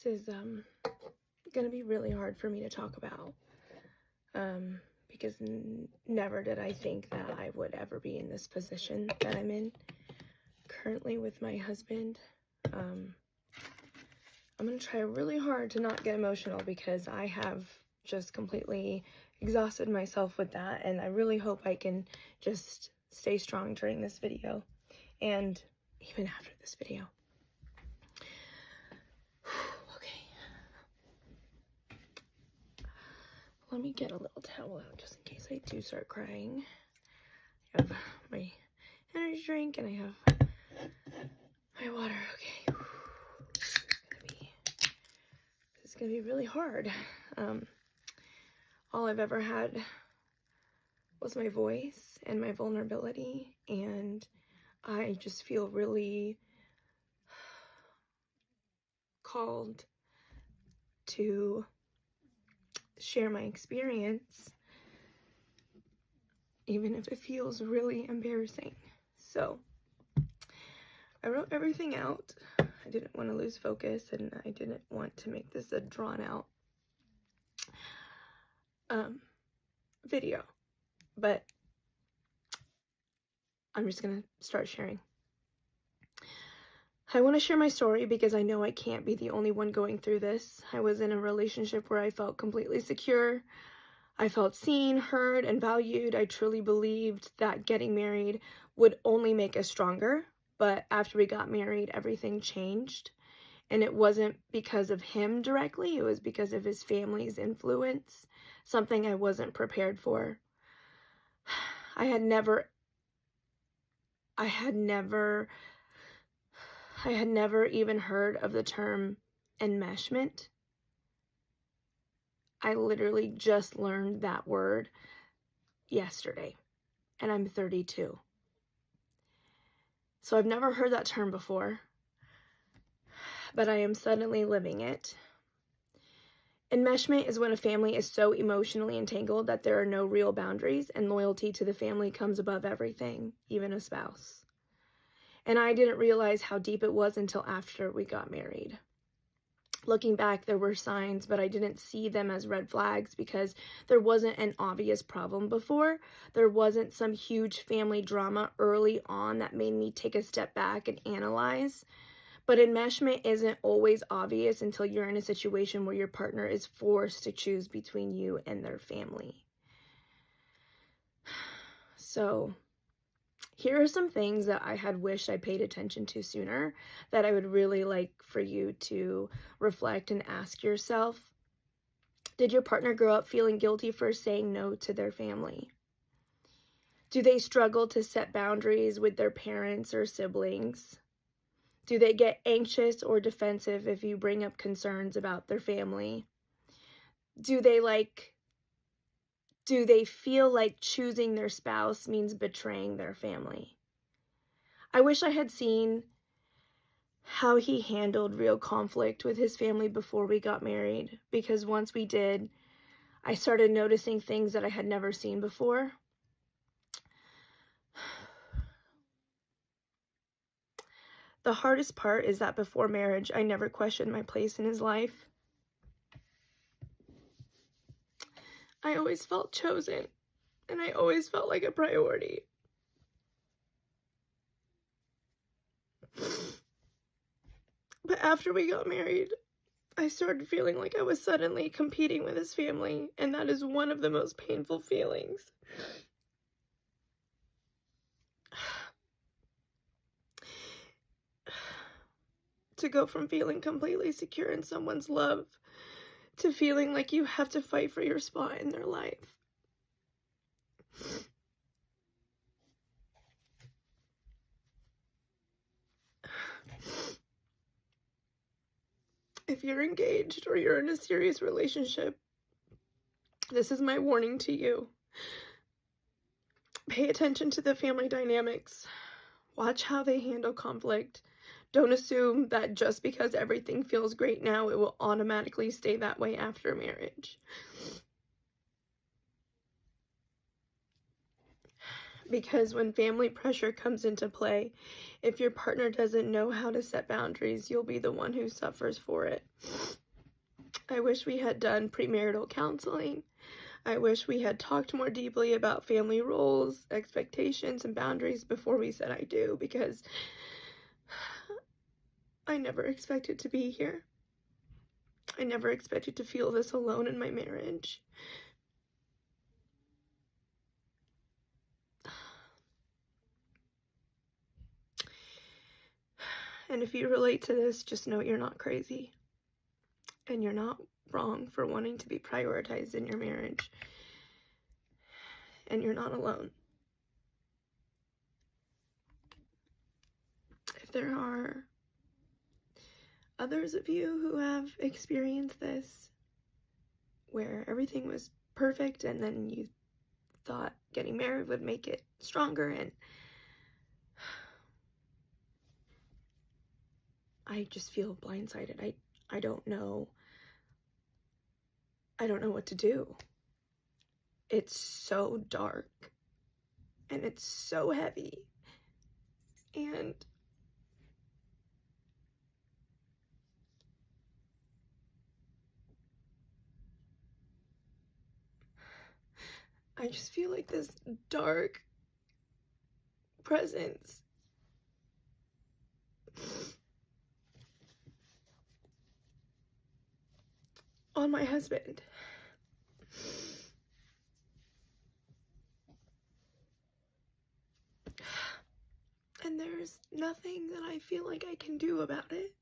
This is gonna be really hard for me to talk about because never did I think that I would ever be in this position that I'm in currently with my husband. I'm gonna try really hard to not get emotional because I have just completely exhausted myself with that, and I really hope I can just stay strong during this video and even after this video. Okay. Let me get a little towel out just in case I do start crying. I have my energy drink and I have my water. Okay. This is gonna be really hard. All I've ever had was my voice and my vulnerability, and I just feel really called to share my experience, even if it feels really embarrassing. So I wrote everything out. I didn't want to lose focus, and I didn't want to make this a drawn out video, but I'm just gonna start sharing. I want to share my story because I know I can't be the only one going through this. I was in a relationship where I felt completely secure. I felt seen, heard, and valued. I truly believed that getting married would only make us stronger. But after we got married, everything changed. And it wasn't because of him directly. It was because of his family's influence, something I wasn't prepared for. I had never even heard of the term enmeshment. I literally just learned that word yesterday, and I'm 32. So I've never heard that term before, but I am suddenly living it. Enmeshment is when a family is so emotionally entangled that there are no real boundaries, and loyalty to the family comes above everything, even a spouse. And I didn't realize how deep it was until after we got married. Looking back, there were signs, but I didn't see them as red flags because there wasn't an obvious problem before. There wasn't some huge family drama early on that made me take a step back and analyze. But enmeshment isn't always obvious until you're in a situation where your partner is forced to choose between you and their family. So here are some things that I had wished I paid attention to sooner that I would really like for you to reflect and ask yourself. Did your partner grow up feeling guilty for saying no to their family? Do they struggle to set boundaries with their parents or siblings? Do they get anxious or defensive if you bring up concerns about their family? Do they feel like choosing their spouse means betraying their family? I wish I had seen how he handled real conflict with his family before we got married, because once we did, I started noticing things that I had never seen before. The hardest part is that before marriage, I never questioned my place in his life. I always felt chosen, and I always felt like a priority. But after we got married, I started feeling like I was suddenly competing with his family, and that is one of the most painful feelings. To go from feeling completely secure in someone's love to feeling like you have to fight for your spot in their life. If you're engaged or you're in a serious relationship, this is my warning to you. Pay attention to the family dynamics. Watch how they handle conflict. Don't assume that just because everything feels great now, it will automatically stay that way after marriage. Because when family pressure comes into play, if your partner doesn't know how to set boundaries, you'll be the one who suffers for it. I wish we had done premarital counseling. I wish we had talked more deeply about family roles, expectations, and boundaries before we said I do, because I never expected to be here. I never expected to feel this alone in my marriage. And if you relate to this, just know you're not crazy. And you're not wrong for wanting to be prioritized in your marriage. And you're not alone. If there are others of you who have experienced this, where everything was perfect and then you thought getting married would make it stronger, and I just feel blindsided. I don't know. I don't know what to do. It's so dark and it's so heavy, and I just feel like this dark presence on my husband. And there's nothing that I feel like I can do about it.